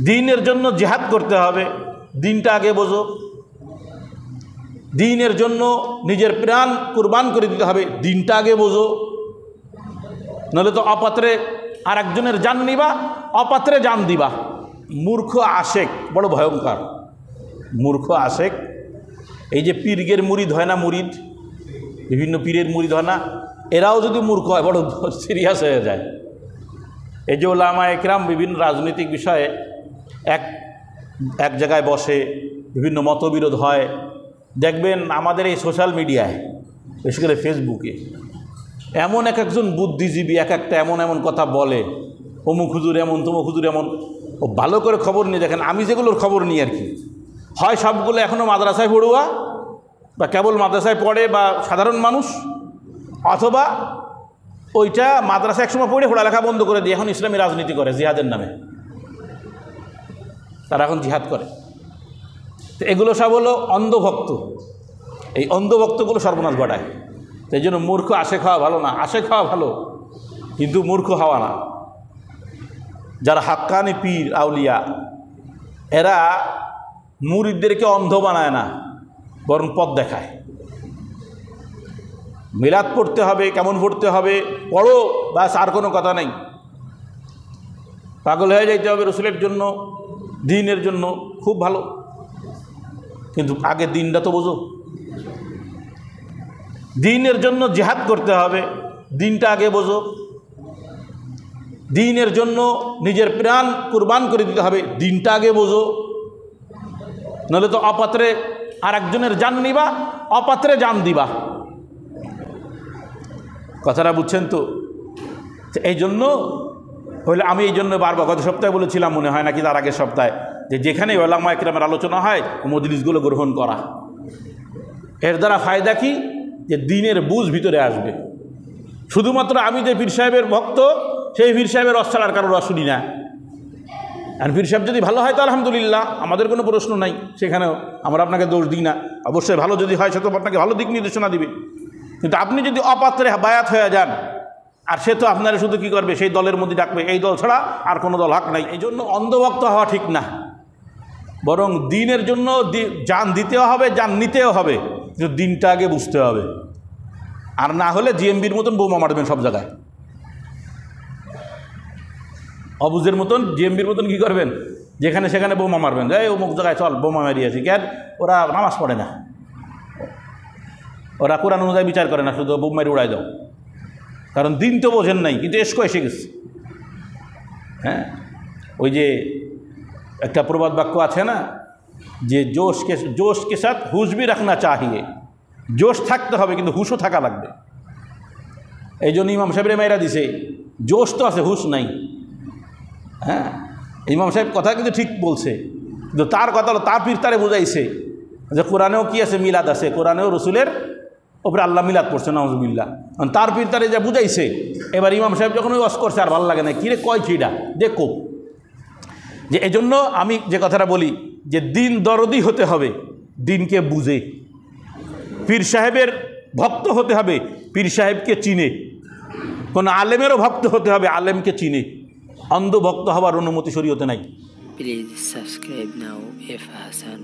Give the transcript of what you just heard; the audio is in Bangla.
দ্বীনের জন্য জিহাদ করতে হবে, দ্বীনটা আগে বোঝো। দ্বীনের জন্য নিজের প্রাণ কুরবান করে দিতে হবে, দ্বীনটা আগে বোঝো। নাহলে তো অপাত্রে আর একজনের জান নিবা, অপাত্রে জান দিবা। মূর্খ আশেক বড় ভয়ঙ্কর। মূর্খ আশেক, এই যে পীরগের মুরিদ হয় না, মুরিদ বিভিন্ন পীরের মুরিদ হয় না, এরাও যদি মূর্খ হয় বড় সিরিয়াস হয়ে যায়। এই যে ওলামা একরাম বিভিন্ন রাজনৈতিক বিষয়ে এক জায়গায় বসে, বিভিন্ন মতবিরোধ হয়, দেখবেন আমাদের এই সোশ্যাল মিডিয়ায়, বিশেষ করে ফেসবুকে, এমন একজন বুদ্ধিজীবী একটা এমন কথা বলে, অমুক হুজুর এমন, তমুক হুজুর এমন। ও ভালো করে খবর নিয়ে দেখেন, আমি যেগুলোর খবর নিই আর কি, হয় সবগুলো এখনও মাদ্রাসায় পড়ুয়া বা কেবল মাদ্রাসায় পড়ে বা সাধারণ মানুষ, অথবা ওইটা মাদ্রাসা একসময় পড়ে পড়ালেখা বন্ধ করে দিয়ে এখন ইসলামী রাজনীতি করে জিহাদের নামে। তারা এখন জিহাদ করে। তো এগুলো সব হলো অন্ধভক্ত। এই অন্ধভক্তগুলো সর্বনাশ ঘটায়। সেই জন্য মূর্খ আশেক হওয়া ভালো না। আশেক হওয়া ভালো, কিন্তু মূর্খ হওয়া না। যারা হাক্কানি পীর আউলিয়া, এরা মুরিদদেরকে অন্ধ বানায় না, বরং পথ দেখায়। মিলাদ পড়তে হবে, কেমন পড়তে হবে পড়ো, ব্যাস, আর কোনো কথা নেই। পাগল হয়ে যাইতে হবে রসুলের জন্য, দ্বীনের জন্য, খুব ভালো, কিন্তু আগে দ্বীনটা তো বোঝো। দ্বীনের জন্য জিহাদ করতে হবে, দ্বীনটা আগে বোঝো। দ্বীনের জন্য নিজের প্রাণ কুরবান করে দিতে হবে, দ্বীনটা আগে বোঝো। নাহলে তো অপাত্রে আর একজনের জান নিবা, অপাত্রে জান দিবা। কথাটা বুঝছেন তো? এই জন্য হলে আমি এই জন্য বারবার গত সপ্তাহে বলেছিলাম, মনে হয় নাকি তার আগের সপ্তাহে, যে যেখানে ওলামা একরামের আলোচনা হয় মজলিসগুলো গ্রহণ করা। এর দ্বারা ফায়দা কি? যে দ্বীনের বুঝ ভিতরে আসবে। শুধুমাত্র আমি যে পীর সাহেবের ভক্ত, সেই পীর সাহেবের রস ছাড়ার কারো রস শুনি না। আর পীর সাহেব যদি ভালো হয় তো আলহামদুলিল্লাহ, আমাদের কোনো প্রশ্ন নাই, সেখানেও আমরা আপনাকে দোষ দিই না। অবশ্যই ভালো যদি হয় সে তো আপনাকে ভালো দিক নির্দেশনা দিবে। কিন্তু আপনি যদি অপাত্রে বায়াত হয়ে যান, আর সে তো আপনারা শুধু কী করবে, সেই দলের মধ্যে ডাকবে, এই দল ছাড়া আর কোনো দল হক নাই। এই জন্য অন্ধভক্ত হওয়া ঠিক না, বরং দ্বীনের জন্য জান দিতেও হবে, জান নিতেও হবে, কিন্তু দ্বীনটা আগে বুঝতে হবে। আর না হলে জিএমবির মতন বোমা মারবেন সব জায়গায়, অবুজের মতন, জিএমবির মতন কী করবেন, যেখানে সেখানে বোমা মারবেন। এই অমুক জায়গায় চল বোমা মারিয়েছি। কেন? ওরা নামাজ পড়ে না, ওরা কোরআন অনুযায়ী বিচার করে না, শুধু বোম মারি উড়াই দাও। কারণ দিন তো বোঝেন নাই, কিন্তু এসকো এসে গেছে। হ্যাঁ, ওই যে একটা প্রবাদ বাক্য আছে না, যে জোশ কে সাথ হুশ ভি রাখনা চাহিয়ে। জোশ থাকতে হবে, কিন্তু হুশও থাকা লাগবে। এই জন্য ইমাম সাহেবের মেয়েরা দিছে, জোশ তো আছে, হুশ নাই। হ্যাঁ, ইমাম সাহেব কথা কিন্তু ঠিক বলছে, কিন্তু তার কথা হলো তার পীর তারে বুঝাইছে যে কোরআনেও কি আছে, মিলাদ আছে, কোরআনেও রসুলের ওপরে আল্লাহ মিলাদ করছে, নাউজুবিল্লাহ। তার পীর তারে যা বুঝাইছে, এবার ইমাম সাহেব যখন ওই ওয়াজ করছে আর ভালো লাগে না, কিরে কয় কিটা দেখো। যে এই জন্য আমি যে কথাটা বলি, যে দ্বীন দরদি হতে হবে, দ্বীনকে বুঝে। পীর সাহেবের ভক্ত হতে হবে, পীর সাহেবকে চিনে। কোন আলেমেরও ভক্ত হতে হবে, আলেমকে চিনে। অন্ধ ভক্ত হওয়ার অনুমতি শরীয়তে নাই। Please subscribe now if Hassan